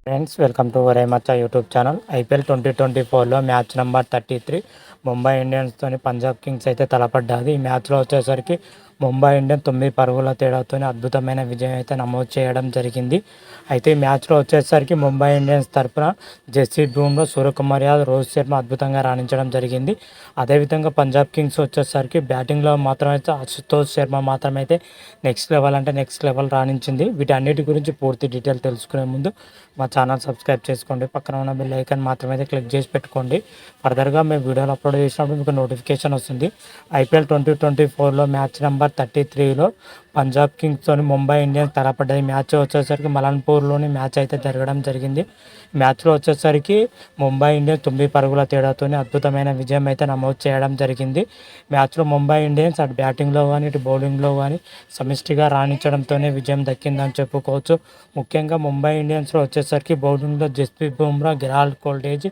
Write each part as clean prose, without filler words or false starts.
Friends, welcome to Ore Macha YouTube channel. IPL 2024లో match number 33 Mumbai ఇండియన్స్తోని Punjab kings అయితే తలపడ్డాది. ఈ మ్యాచ్లో వచ్చేసరికి ముంబై ఇండియన్స్ 9 పరుగుల తేడాతో అద్భుతమైన విజయం అయితే నమోదు చేయడం జరిగింది. అయితే ఈ మ్యాచ్లో వచ్చేసరికి ముంబై ఇండియన్స్ తరఫున జస్ప్రీత్ బుమ్రా, సూర్యకుమార్ యాదవ్, రోహిత్ శర్మ అద్భుతంగా రాణించడం జరిగింది. అదేవిధంగా పంజాబ్ కింగ్స్ వచ్చేసరికి బ్యాటింగ్లో మాత్రమైతే అశుతోష్ శర్మ మాత్రమైతే నెక్స్ట్ లెవెల్ రాణించింది. వీటన్నిటి గురించి పూర్తి డీటెయిల్ తెలుసుకునే ముందు మా ఛానల్ సబ్స్క్రైబ్ చేసుకోండి, పక్కన ఉన్న బెల్ ఐకాన్ మాత్రమైతే క్లిక్ చేసి పెట్టుకోండి. ఫర్దర్గా మేము వీడియోలు అప్లోడ్ చేసినప్పుడు మీకు నోటిఫికేషన్ వస్తుంది. ఐపీఎల్ 2024లో మ్యాచ్ నెంబర్ 33లో పంజాబ్ కింగ్స్తో ముంబై ఇండియన్స్ తలపడ్డాయి. మ్యాచ్ వచ్చేసరికి మలన్పూర్లోని మ్యాచ్ అయితే జరగడం జరిగింది. మ్యాచ్లో వచ్చేసరికి ముంబై ఇండియన్స్ 9 పరుగుల తేడాతో అద్భుతమైన విజయం అయితే నమోదు చేయడం జరిగింది. మ్యాచ్లో ముంబై ఇండియన్స్ అటు బ్యాటింగ్లో కానీ ఇటు బౌలింగ్లో కానీ సమిష్టిగా రాణించడంతోనే విజయం దక్కిందని చెప్పుకోవచ్చు. ముఖ్యంగా ముంబై ఇండియన్స్లో వచ్చేసరికి బౌలింగ్లో జస్ప్రీత్ బుమ్రా, గెరాల్డ్ కోల్టేజ్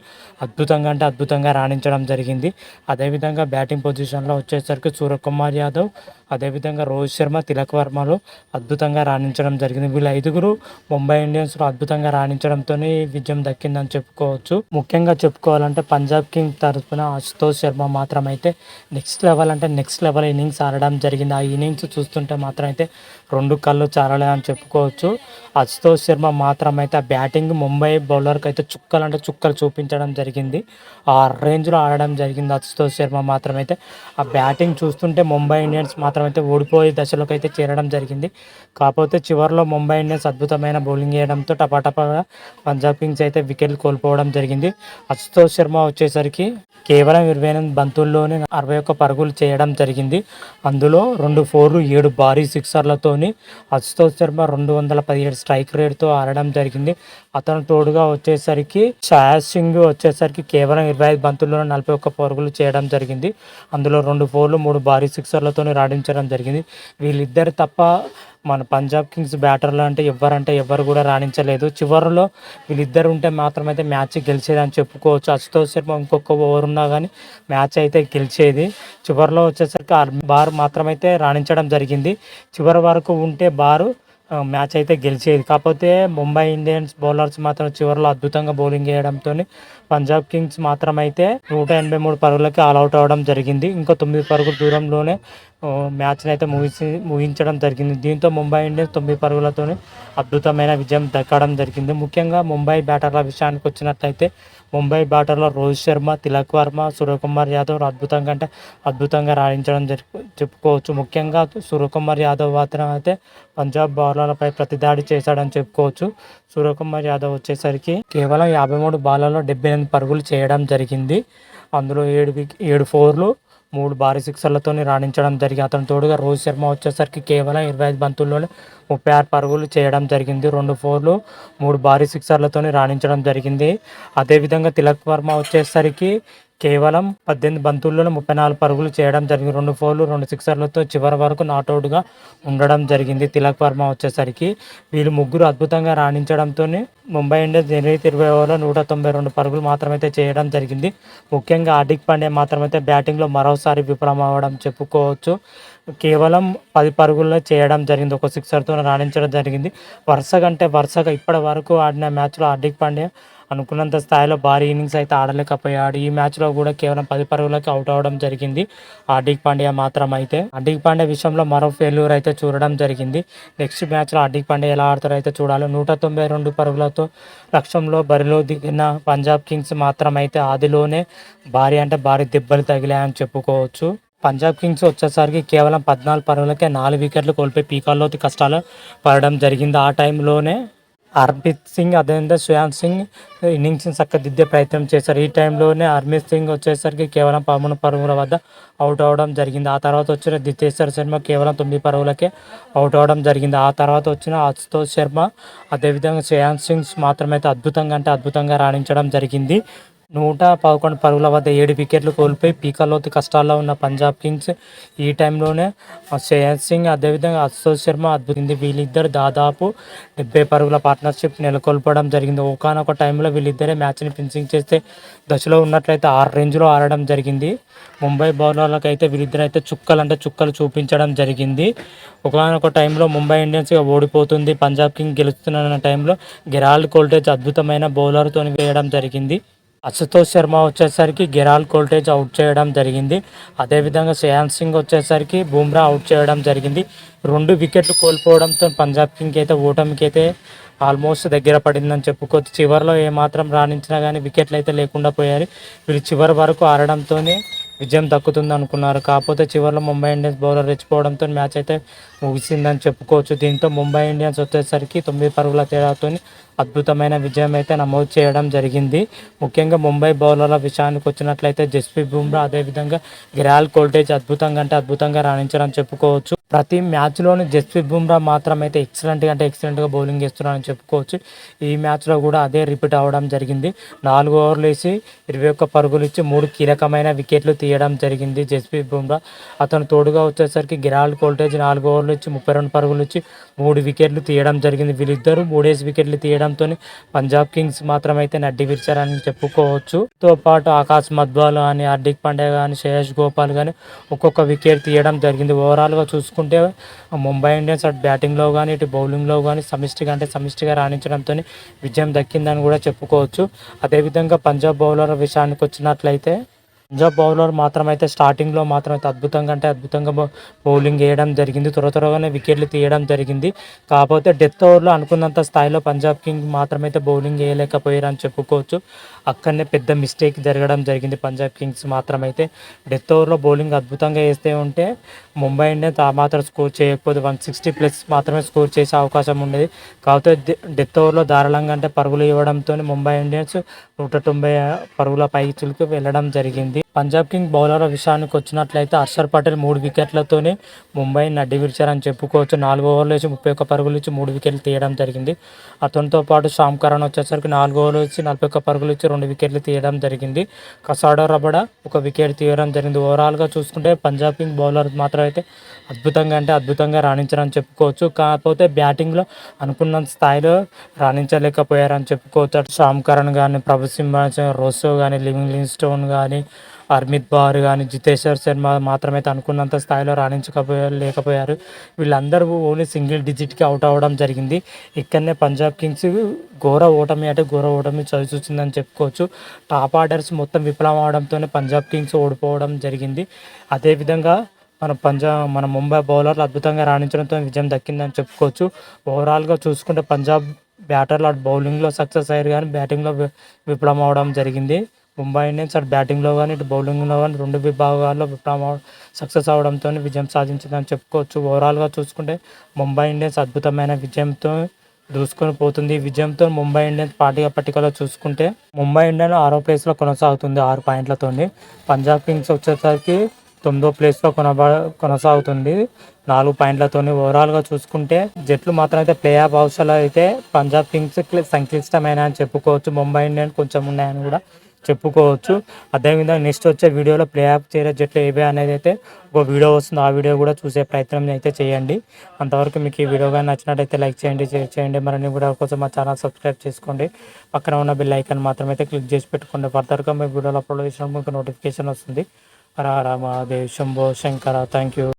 అద్భుతంగా రాణించడం జరిగింది. అదేవిధంగా బ్యాటింగ్ పొజిషన్లో వచ్చేసరికి సూర్యకుమార్ యాదవ్, అదేవిధంగా రోహిత్ శర్మ, తిలక్ వర్మలు అద్భుతంగా రాణించడం జరిగింది. వీళ్ళ 5 ముంబై ఇండియన్స్లో అద్భుతంగా రాణించడంతో విజయం దక్కిందని చెప్పుకోవచ్చు. ముఖ్యంగా చెప్పుకోవాలంటే పంజాబ్ కింగ్స్ తరఫున అశుతోష్ శర్మ మాత్రం అయితే నెక్స్ట్ లెవెల్ ఇన్నింగ్స్ ఆడడం జరిగింది. ఆ ఇన్నింగ్స్ చూస్తుంటే మాత్రం అయితే 2 కళ్ళు చాలలే అని చెప్పుకోవచ్చు. అశుతోష్ శర్మ మాత్రం అయితే ఆ బ్యాటింగ్ ముంబై బౌలర్కి అయితే చుక్కలు చూపించడం జరిగింది. ఆ రేంజ్లో ఆడడం జరిగింది. అశుతోష్ శర్మ మాత్రం అయితే ఆ బ్యాటింగ్ చూస్తుంటే ముంబై ఇండియన్స్ మాత్రం అయితే ఓడిపోయే దశలోకి అయితే చేరడం జరిగింది. కాకపోతే చివరిలో ముంబై ఇండియన్స్ అద్భుతమైన బౌలింగ్ వేయడంతో టపాటపాగా పంజాబ్ కింగ్స్ అయితే వికెట్లు కోల్పోవడం జరిగింది. అశుతోష్ శర్మ వచ్చేసరికి కేవలం 28 బంతుల్లోనే 61 పరుగులు చేయడం జరిగింది. అందులో 2 4లు 7 భారీ సిక్సర్లతోని అశుతోష్ శర్మ 217 స్ట్రైక్ రేట్తో ఆడడం జరిగింది. అతను తోడుగా వచ్చేసరికి శ్రేయస్ సింగ్ వచ్చేసరికి కేవలం 25 బంతుల్లోనే 41 పరుగులు చేయడం జరిగింది. అందులో 2 4లు 3 భారీ సిక్సర్లతో రాణించడం జరిగింది. వీళ్ళిద్దరు తప్ప మన పంజాబ్ కింగ్స్ బ్యాటర్లు అంటే ఎవ్వరు కూడా రాణించలేదు. చివరిలో వీళ్ళిద్దరు ఉంటే మాత్రమైతే మ్యాచ్ గెలిచేదని చెప్పుకోవచ్చు. అశుతోష్ శర్మ ఇంకొక ఓవర్ ఉన్నా కానీ మ్యాచ్ అయితే గెలిచేది. చివరిలో వచ్చేసరికి బార్ మాత్రమైతే రాణించడం జరిగింది. చివరి వరకు ఉంటే మ్యాచ్ అయితే గెలిచేది. కాకపోతే ముంబై ఇండియన్స్ బౌలర్స్ మాత్రం చివరిలో అద్భుతంగా బౌలింగ్ వేయడంతో పంజాబ్ కింగ్స్ మాత్రం అయితే 183 పరుగులకి ఆల్అవుట్ అవ్వడం జరిగింది. ఇంకో 9 పరుగుల దూరంలోనే మ్యాచ్ని అయితే ముగించడం జరిగింది. దీంతో ముంబై ఇండియన్స్ 9 పరుగులతో అద్భుతమైన విజయం దక్కడం జరిగింది. ముఖ్యంగా ముంబై బ్యాటర్ల విషయానికి వచ్చినట్లయితే ముంబై బ్యాటర్లో రోహిత్ శర్మ, తిలక్ వర్మ, సూర్యకుమార్ యాదవ్ అద్భుతంగా రాణించడం చెప్పుకోవచ్చు. ముఖ్యంగా సూర్యకుమార్ యాదవ్ మాత్రం అయితే పంజాబ్ బౌలర్లపై ప్రతిదాడి చేశాడని చెప్పుకోవచ్చు. సూర్యకుమార్ యాదవ్ వచ్చేసరికి కేవలం 53 బాళ్లలో 78 పరుగులు చేయడం జరిగింది. అందులో 7 4లు 3 భారీ సిక్సర్లతో రాణించడం జరిగింది. అతని తోడుగా రోహిత్ శర్మ వచ్చేసరికి కేవలం 25 బంతుల్లోనే 36 పరుగులు చేయడం జరిగింది. 2 4లు 3 భారీ సిక్సర్లతో రాణించడం జరిగింది. అదేవిధంగా తిలక్ వర్మ వచ్చేసరికి కేవలం 18 బంతుల్లోనే 34 పరుగులు చేయడం జరిగింది. 2 4లు 2 సిక్సర్లతో చివరి వరకు నాట్అవుట్గా ఉండడం జరిగింది. తిలక్ వర్మ వచ్చేసరికి వీళ్ళు ముగ్గురు అద్భుతంగా రాణించడంతో ముంబై ఇండియన్స్ 20 ఓవర్లో 192 పరుగులు మాత్రమైతే చేయడం జరిగింది. ముఖ్యంగా హార్దిక్ పాండ్యా మాత్రమైతే బ్యాటింగ్లో మరోసారి విఫలం అవ్వడం చెప్పుకోవచ్చు. కేవలం 10 పరుగుల్లో చేయడం జరిగింది. ఒక సిక్సర్తో రాణించడం జరిగింది. వరుసగా ఇప్పటి వరకు ఆడిన మ్యాచ్లో హార్దిక్ పాండ్యా అనుకున్నంత స్థాయిలో భారీ ఇన్నింగ్స్ అయితే ఆడలేకపోయాడు. ఈ మ్యాచ్లో కూడా కేవలం 10 పరుగులకి అవుట్ అవ్వడం జరిగింది హార్దిక్ పాండ్యా మాత్రం. అయితే హార్దిక్ పాండ్యా విషయంలో మరో ఫెయిల్యూర్ అయితే చూడడం జరిగింది. నెక్స్ట్ మ్యాచ్లో హార్దిక్ పాండ్యా ఎలా ఆడతారో అయితే చూడాలి. 192 పరుగులతో లక్ష్యంలో బరిలో దిగిన పంజాబ్ కింగ్స్ మాత్రం అయితే ఆదిలోనే భారీ దెబ్బలు తగిలాయని చెప్పుకోవచ్చు. పంజాబ్ కింగ్స్ వచ్చేసరికి కేవలం 14 పరుగులకే 4 వికెట్లు కోల్పోయి పీకాల్లోకి కష్టాలు పడడం జరిగింది. ఆ టైంలోనే హర్మీత్ సింగ్, అదేవిధంగా శ్రేయాస్ సింగ్ ఇన్నింగ్స్ని చక్కదిద్దే ప్రయత్నం చేశారు. ఈ టైంలోనే హర్మీత్ సింగ్ వచ్చేసరికి కేవలం 13 పరుగుల వద్ద అవుట్ అవ్వడం జరిగింది. ఆ తర్వాత వచ్చిన దితేశ్వర్ శర్మ కేవలం 9 పరుగులకే అవుట్ అవ్వడం జరిగింది. ఆ తర్వాత వచ్చిన అశుతోష్ శర్మ, అదేవిధంగా శ్రేయాస్ సింగ్ మాత్రమైతే అద్భుతంగా రాణించడం జరిగింది. 111 పరుగుల వద్ద 7 వికెట్లు కోల్పోయి పీకల్లోతు కష్టాల్లో ఉన్న పంజాబ్ కింగ్స్ ఈ టైంలోనే శ్రేయస్ సింగ్ అదేవిధంగా అశోక్ శర్మ అద్భుతుంది. వీళ్ళిద్దరు దాదాపు 70 పరుగుల పార్ట్నర్షిప్ నెలకొల్పడం జరిగింది. ఒకానొక టైంలో వీళ్ళిద్దరే మ్యాచ్ని ఫినిషింగ్ చేస్తే దశలో ఉన్నట్లయితే 6 రేంజ్లో ఆడడం జరిగింది. ముంబై బౌలర్లకు అయితే వీళ్ళిద్దరైతే చుక్కలు చూపించడం జరిగింది. ఒకానొక టైంలో ముంబై ఇండియన్స్ ఓడిపోతుంది, పంజాబ్ కింగ్ గెలుస్తున్న టైంలో గెరాల్డ్ కోల్టేజ్ అద్భుతమైన బౌలర్తో వేయడం జరిగింది. అశుతోష్ శర్మ వచ్చేసరికి గెరాల్డ్ కోల్టేజ్ అవుట్ చేయడం జరిగింది. అదేవిధంగా శ్రేయాన్స్ సింగ్ వచ్చేసరికి బుమ్రా అవుట్ చేయడం జరిగింది. 2 వికెట్లు కోల్పోవడంతో పంజాబ్ కింగ్ అయితే ఓటమికి అయితే ఆల్మోస్ట్ దగ్గర పడిందని చెప్పుకోవచ్చు. చివరిలో ఏమాత్రం రాణించినా కానీ వికెట్లు అయితే లేకుండా పోయారు. వీళ్ళు చివరి వరకు ఆడడంతోనే విజయం దక్కుతుంది అనుకున్నారు. కాకపోతే చివరిలో ముంబై ఇండియన్స్ బౌలర్ రెచ్చిపోవడంతో మ్యాచ్ అయితే ముగిసిందని చెప్పుకోవచ్చు. దీంతో ముంబై ఇండియన్స్ వచ్చేసరికి 9 పరుగుల తేడాతో అద్భుతమైన విజయం అయితే నమోదు చేయడం జరిగింది. ముఖ్యంగా ముంబై బౌలర్ల విషయానికి వచ్చినట్లయితే జస్ప్రీత్ బుమ్రా అదేవిధంగా గెరాల్డ్ కోల్టేజ్ అద్భుతంగా రాణించడం చెప్పుకోవచ్చు. ప్రతి మ్యాచ్లోని జస్ప్రీత్ బుమ్రా మాత్రం అయితే ఎక్సలెంట్గా బౌలింగ్ చేస్తున్నారని చెప్పుకోవచ్చు. ఈ మ్యాచ్లో కూడా అదే రిపీట్ అవ్వడం జరిగింది. 4 ఓవర్లు వేసి 21 పరుగులు ఇచ్చి 3 కీలకమైన వికెట్లు తీయడం జరిగింది జస్ప్రీత్ బుమ్రా. అతను తోడుగా వచ్చేసరికి గెరాల్డ్ కోల్టేజ్ 4 ఓవర్లు ఇచ్చి 32 పరుగులు ఇచ్చి 3 వికెట్లు తీయడం జరిగింది. వీళ్ళిద్దరూ 3 వికెట్లు తీయడంతో పంజాబ్ కింగ్స్ మాత్రం అయితే నడ్డి విరిచారని చెప్పుకోవచ్చు. తో పాటు ఆకాశ్ మధ్వాల్ కానీ, హార్దిక్ పాండ్యా కానీ, శ్రేయస్ గోపాల్ కానీ ఒక్కొక్క వికెట్ తీయడం జరిగింది. ఓవరాల్గా చూసుకుంటే ముంబై ఇండియన్స్ అటు బ్యాటింగ్లో కానీ ఇటు బౌలింగ్లో కానీ సమిష్టిగా రాణించడంతో విజయం దక్కిందని కూడా చెప్పుకోవచ్చు. అదేవిధంగా పంజాబ్ బౌలర్ విషయానికి వచ్చినట్లయితే పంజాబ్ బౌలర్ మాత్రమైతే స్టార్టింగ్లో మాత్రమైతే అద్భుతంగా బౌలింగ్ వేయడం జరిగింది. త్వరగానే వికెట్లు తీయడం జరిగింది. కాకపోతే డెత్ ఓవర్లో అనుకున్నంత స్థాయిలో పంజాబ్ కింగ్ మాత్రమైతే బౌలింగ్ వేయలేకపోయారని చెప్పుకోవచ్చు. అక్కడనే పెద్ద మిస్టేక్ జరగడం జరిగింది. పంజాబ్ కింగ్స్ మాత్రమైతే డెత్ ఓవర్లో బౌలింగ్ అద్భుతంగా వేస్తే ఉంటే ముంబై ఇండియన్స్ ఆ మాత్రం స్కోర్ చేయకపోతే 160+ మాత్రమే స్కోర్ చేసే అవకాశం ఉండేది. కాకపోతే డెత్ ఓవర్లో ధారాళంగా పరుగులు ఇవ్వడంతో ముంబై ఇండియన్స్ 190 పరుగుల పైచిలకు వెళ్ళడం జరిగింది. పంజాబ్ కింగ్ బౌలర్ల విషయానికి వచ్చినట్లయితే హర్షర్ పటేల్ 3 వికెట్లతోనే ముంబైని నడ్డి విరిచారని చెప్పుకోవచ్చు. 4 ఓవర్లు వేసి 31 పరుగులు ఇచ్చి 3 వికెట్లు తీయడం జరిగింది. అతనితో పాటు శ్యామ్ కరణ్ వచ్చేసరికి 4 ఓవర్లు ఇచ్చి 41 పరుగులు ఇచ్చి 2 వికెట్లు తీయడం జరిగింది. కసాడో రబడా 1 వికెట్ తీయడం జరిగింది. ఓవరాల్గా చూసుకుంటే పంజాబ్ కింగ్ బౌలర్ మాత్రం అయితే అద్భుతంగా రాణించారని చెప్పుకోవచ్చు. కాకపోతే బ్యాటింగ్లో అనుకున్న స్థాయిలో రాణించలేకపోయారని చెప్పుకోవచ్చు. అటు శ్యామ్ కరణ్ కానీ, ప్రభు సింహ, రోసో కానీ, లివింగ్స్టోన్ కానీ, హర్మిత్ బార్ కానీ, జితేశ్వర్ శర్మ మాత్రమైతే అనుకున్నంత స్థాయిలో రాణించలేకపోయారు. వీళ్ళందరూ ఓన్లీ సింగిల్ డిజిట్కి అవుట్ అవ్వడం జరిగింది. ఇక్కడనే పంజాబ్ కింగ్స్ ఘోర ఓటమి చవిచూసిందని చెప్పుకోవచ్చు. టాప్ ఆర్డర్స్ మొత్తం విఫలం అవడంతోనే పంజాబ్ కింగ్స్ ఓడిపోవడం జరిగింది. అదేవిధంగా మన ముంబై బౌలర్లు అద్భుతంగా రాణించడంతో విజయం దక్కిందని చెప్పుకోవచ్చు. ఓవరాల్గా చూసుకుంటే పంజాబ్ బ్యాటర్లు అటు బౌలింగ్లో సక్సెస్ అయ్యారు కానీ బ్యాటింగ్లో విఫలం అవడం జరిగింది. ముంబై ఇండియన్స్ అటు బ్యాటింగ్లో కానీ ఇటు బౌలింగ్లో కానీ 2 విభాగాల్లో సక్సెస్ అవడంతో విజయం సాధించిందని చెప్పుకోవచ్చు. ఓవరాల్గా చూసుకుంటే ముంబై ఇండియన్స్ అద్భుతమైన విజయంతో దూసుకొని పోతుంది. ఈ విజయంతో ముంబై ఇండియన్స్ పట్టికలో చూసుకుంటే ముంబై ఇండియన్స్ 6వ ప్లేస్లో కొనసాగుతుంది 6 పాయింట్లతో. పంజాబ్ కింగ్స్ వచ్చేసరికి 9వ ప్లేస్లో కొనసాగుతుంది 4 పాయింట్లతో. ఓవరాల్గా చూసుకుంటే జట్లు మాత్రం అయితే ప్లే ఆఫ్ అవసరాలు అయితే పంజాబ్ కింగ్స్ సంక్లిష్టమైన అని చెప్పుకోవచ్చు. ముంబై ఇండియన్స్ కొంచెం ఉన్నాయని కూడా చెప్పుకోవచ్చు. అదేవిధంగా నెక్స్ట్ వచ్చే వీడియోలో ప్లే ఆఫ్ చేరే జట్లు ఏవే అనేది అయితే ఒక వీడియో వస్తుంది. ఆ వీడియో కూడా చూసే ప్రయత్నం అయితే చేయండి. అంతవరకు మీకు ఈ వీడియో కానీ నచ్చినట్టయితే లైక్ చేయండి, షేర్ చేయండి. మరిన్ని వీడియోల కోసం మా ఛానల్ సబ్స్క్రైబ్ చేసుకోండి. పక్కన ఉన్న బెల్ ఐకాన్ మాత్రం అయితే క్లిక్ చేసి పెట్టుకోండి. ఫర్దర్గా మీ వీడియోలో అప్లోడ్ చేసినప్పుడు మీకు నోటిఫికేషన్ వస్తుంది. హర హర మహాదేవ్, శంభో శంకర. Thank you.